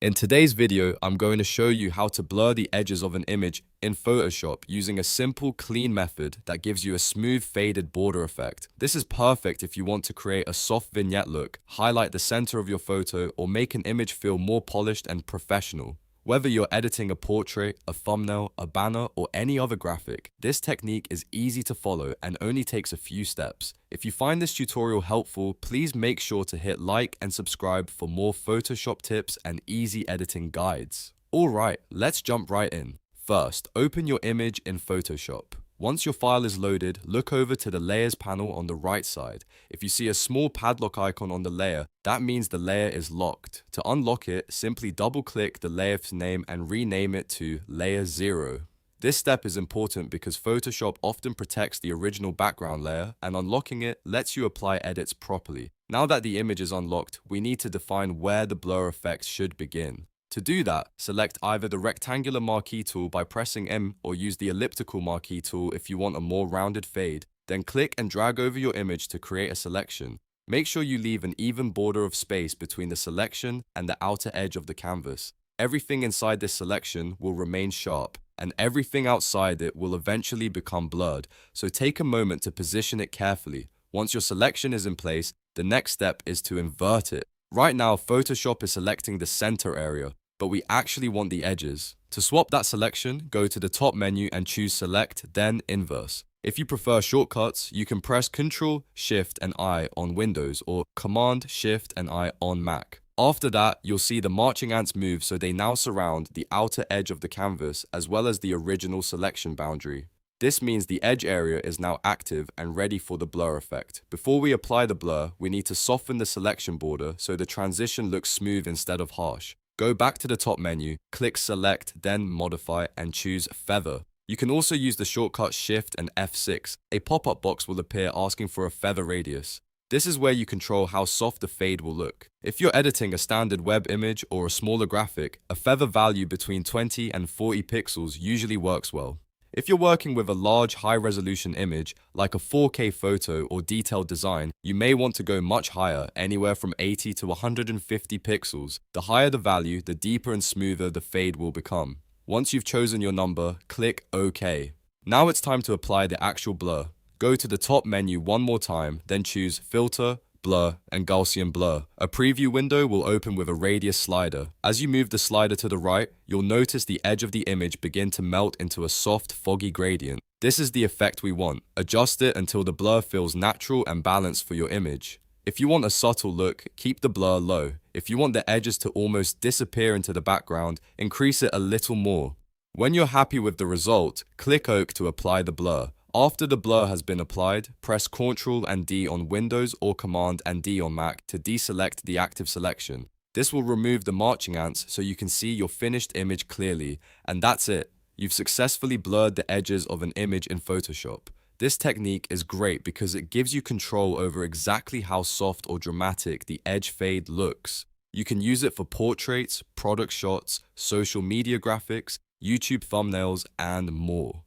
In today's video, I'm going to show you how to blur the edges of an image in Photoshop using a simple, clean method that gives you a smooth, faded border effect. This is perfect if you want to create a soft vignette look, highlight the center of your photo, or make an image feel more polished and professional. Whether you're editing a portrait, a thumbnail, a banner, or any other graphic, this technique is easy to follow and only takes a few steps. If you find this tutorial helpful, please make sure to hit like and subscribe for more Photoshop tips and easy editing guides. Alright, let's jump right in. First, open your image in Photoshop. Once your file is loaded, look over to the Layers panel on the right side. If you see a small padlock icon on the layer, that means the layer is locked. To unlock it, simply double-click the layer's name and rename it to Layer 0. This step is important because Photoshop often protects the original background layer, and unlocking it lets you apply edits properly. Now that the image is unlocked, we need to define where the blur effect should begin. To do that, select either the rectangular marquee tool by pressing M or use the elliptical marquee tool if you want a more rounded fade. Then click and drag over your image to create a selection. Make sure you leave an even border of space between the selection and the outer edge of the canvas. Everything inside this selection will remain sharp, and everything outside it will eventually become blurred, so take a moment to position it carefully. Once your selection is in place, the next step is to invert it. Right now, Photoshop is selecting the center area, but we actually want the edges. To swap that selection, go to the top menu and choose Select, then Invert. If you prefer shortcuts, you can press Ctrl, Shift, and I on Windows or Command, Shift, and I on Mac. After that, you'll see the marching ants move so they now surround the outer edge of the canvas as well as the original selection boundary. This means the edge area is now active and ready for the blur effect. Before we apply the blur, we need to soften the selection border so the transition looks smooth instead of harsh. Go back to the top menu, click Select, then Modify, and choose Feather. You can also use the shortcut Shift and F6. A pop-up box will appear asking for a feather radius. This is where you control how soft the fade will look. If you're editing a standard web image or a smaller graphic, a feather value between 20 and 40 pixels usually works well. If you're working with a large high-resolution image, like a 4K photo or detailed design, you may want to go much higher, anywhere from 80 to 150 pixels. The higher the value, the deeper and smoother the fade will become. Once you've chosen your number, click OK. Now it's time to apply the actual blur. Go to the top menu one more time, then choose Filter, Blur, and Gaussian Blur. A preview window will open with a radius slider. As you move the slider to the right, you'll notice the edge of the image begin to melt into a soft, foggy gradient. This is the effect we want. Adjust it until the blur feels natural and balanced for your image. If you want a subtle look, keep the blur low. If you want the edges to almost disappear into the background, increase it a little more. When you're happy with the result, click OK to apply the blur. After the blur has been applied, press Ctrl and D on Windows or Command and D on Mac to deselect the active selection. This will remove the marching ants so you can see your finished image clearly, and that's it. You've successfully blurred the edges of an image in Photoshop. This technique is great because it gives you control over exactly how soft or dramatic the edge fade looks. You can use it for portraits, product shots, social media graphics, YouTube thumbnails, and more.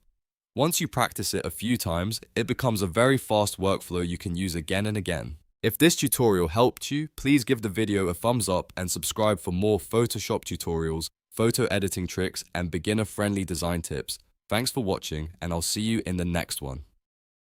Once you practice it a few times, it becomes a very fast workflow you can use again and again. If this tutorial helped you, please give the video a thumbs up and subscribe for more Photoshop tutorials, photo editing tricks, and beginner-friendly design tips. Thanks for watching, and I'll see you in the next one.